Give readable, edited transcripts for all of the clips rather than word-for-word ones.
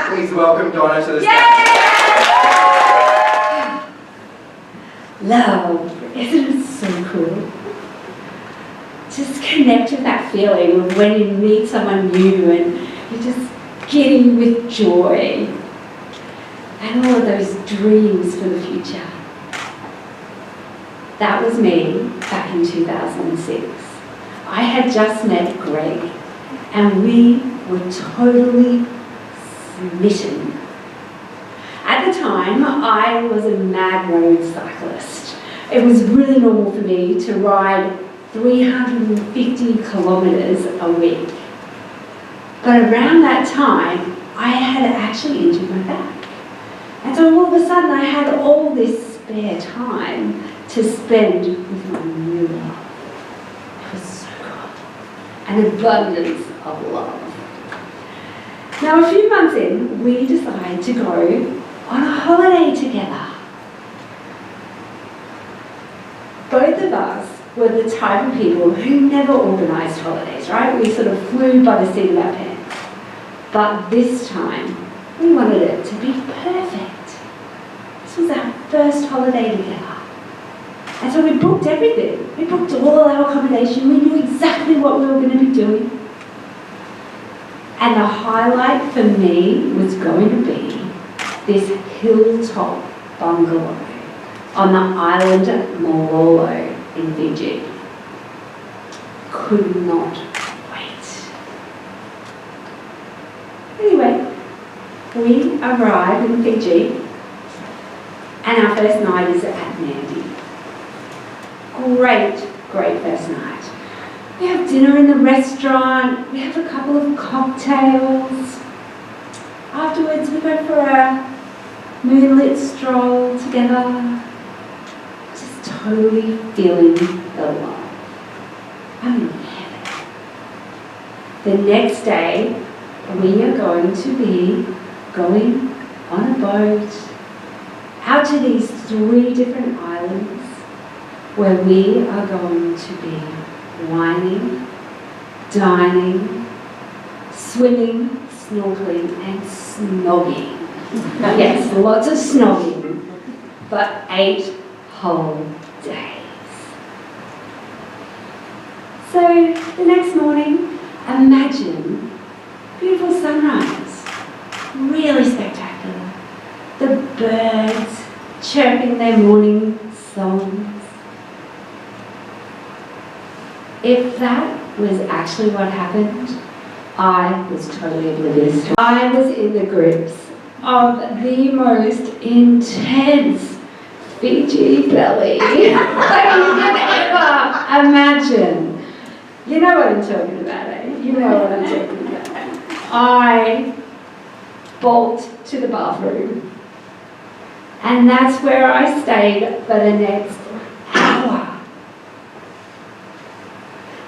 Please welcome Donna to the stage. Love, isn't it so cool? Just connect with that feeling of when you meet someone new and you're just giddy with joy and all of those dreams for the future. That was me back in 2006. I had just met Greg and we were totally smitten. At the time, I was a mad road cyclist. It was really normal for me to ride 350 kilometres a week. But around that time, I had actually injured my back. And so all of a sudden, I had all this spare time to spend with my new love. It was so cool. An abundance of love. Now, a few months in, we decided to go on a holiday together. Both of us were the type of people who never organised holidays, right? We sort of flew by the seat of our pants. But this time, we wanted it to be perfect. This was our first holiday together. And so we booked everything. We booked all our accommodation. We knew exactly what we were going to be doing. And the highlight for me was going to be this hilltop bungalow on the island of Malolo in Fiji. Could not wait. Anyway, we arrived in Fiji and our first night is at Nandi. Great first night. We have dinner in the restaurant, we have a couple of cocktails. Afterwards we go for a moonlit stroll together. Just totally feeling the love. I'm in heaven. The next day we are going to be going on a boat out to these 3 different islands where we are going to be wining, dining, swimming, snorkeling and snogging. Yes, lots of snogging, but 8 whole days. So the next morning, imagine beautiful sunrise, really spectacular. The birds chirping their morning songs. If that was actually what happened, I was totally oblivious to it. I was in the grips of the most intense Fiji belly that you can ever imagine. You know what I'm talking about, eh? You know what I'm talking about. I bolted to the bathroom, and that's where I stayed for the next hour.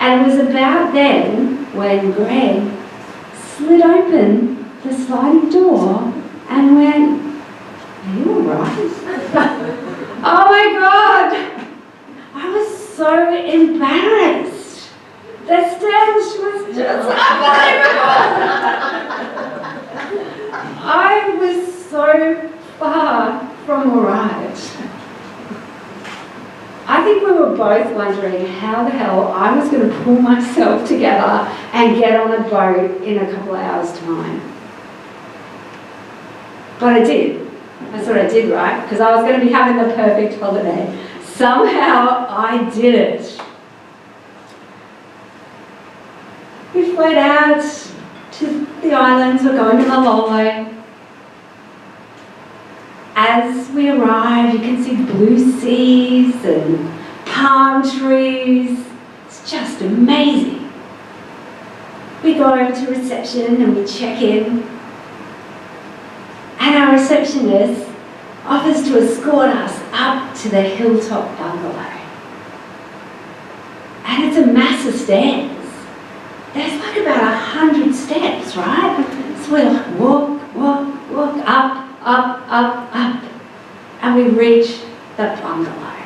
And it was about then when Greg slid open the sliding door and went, "Are you alright?" Oh my God! I was so embarrassed. The stench was just unbelievable. I was so far from alright. I think we were both wondering how the hell I was going to pull myself together and get on a boat in a couple of hours' time. But I did. That's what I did, right? Because I was going to be having the perfect holiday. Somehow I did it. We flowed out to the islands. We're going to Malolo. As we arrived, you can see blue seas and palm trees. It's just amazing. We go over to reception and we check in. And our receptionist offers to escort us up to the hilltop bungalow. And it's a massive stairs. There's like about 100 steps, right? So we walk, up, up. And we reach the bungalow.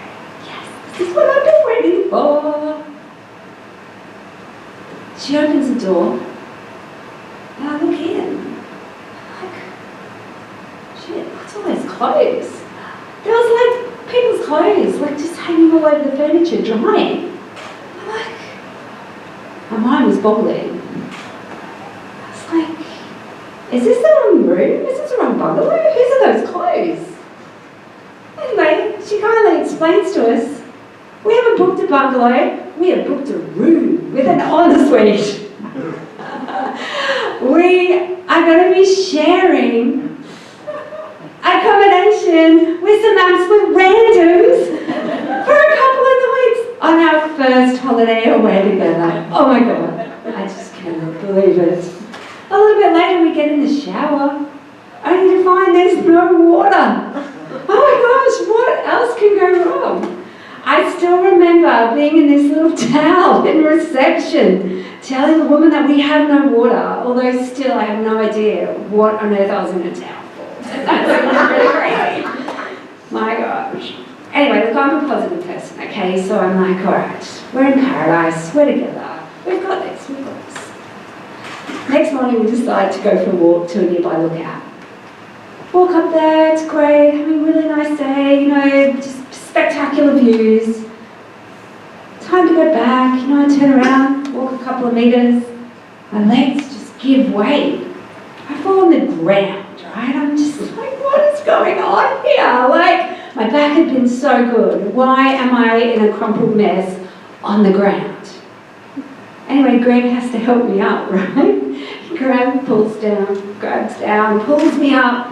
Yes, this is what I've been waiting for. She opens the door, and I look in. Like, what's all those clothes? There was like people's clothes, like just hanging all over the furniture, drying. I'm like, my mind was boggling. I was like, is this the wrong room? Is this the wrong bungalow? Whose are those clothes? Anyway, she kindly explains to us, we haven't booked a bungalow, we have booked a room with an ensuite. We are going to be sharing accommodation with some absolute randoms for a couple of nights on our first holiday away together. Oh my God, I just cannot believe it. A little bit later we get in the shower, only to find there's no water. Oh my gosh, what else can go wrong? I still remember being in this little towel in reception, telling the woman that we have no water, although still I have no idea what on earth I was in a towel for. That's really crazy. My gosh. Anyway, look, I'm a positive person, okay? So I'm like, all right, we're in paradise, we're together, we've got this, we've got this. Next morning we decide to go for a walk to a nearby lookout. Walk up there, it's great, having a really nice day, you know, just spectacular views. Time to go back, you know, I turn around, walk a couple of metres, my legs just give way. I fall on the ground, right? I'm just like, what is going on here? Like, my back had been so good. Why am I in a crumpled mess on the ground? Anyway, Greg has to help me up, right? He grabs down, pulls me up.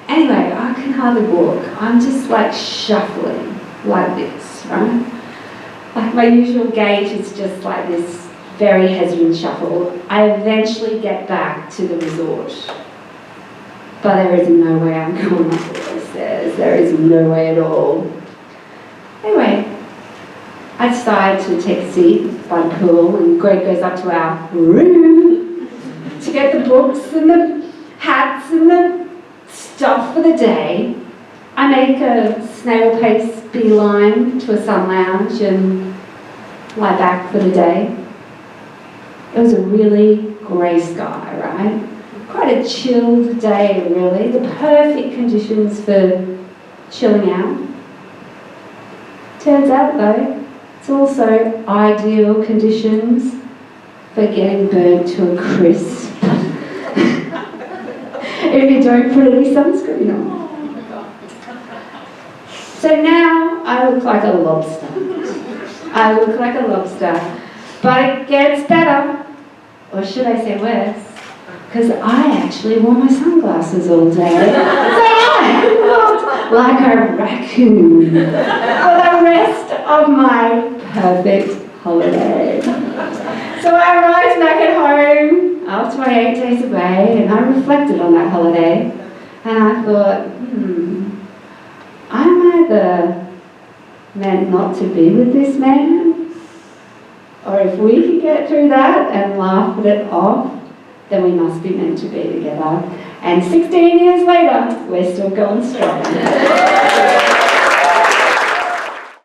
Anyway, I can hardly walk. I'm just like shuffling like this, right? Like my usual gait is just like this very hesitant shuffle. I eventually get back to the resort. But there is no way I'm going up all those stairs. There is no way at all. Anyway, I decide to take a seat by the pool, and Greg goes up to our room to get the books and the hats and the stuff for the day. I make a snail pace beeline to a sun lounge and lie back for the day. It was a really grey sky, right? Quite a chilled day, really. The perfect conditions for chilling out. Turns out, though, it's also ideal conditions for getting burnt to a crisp. If you don't put any sunscreen on. So now I look like a lobster. I look like a lobster. But it gets better. Or should I say worse? Because I actually wore my sunglasses all day. So I looked like a raccoon for the rest of my perfect holiday. So I arrived back at home after my 8 days away, and I reflected on that holiday, and I thought, I'm either meant not to be with this man, or if we can get through that and laugh it off, then we must be meant to be together. And 16 years later, we're still going strong.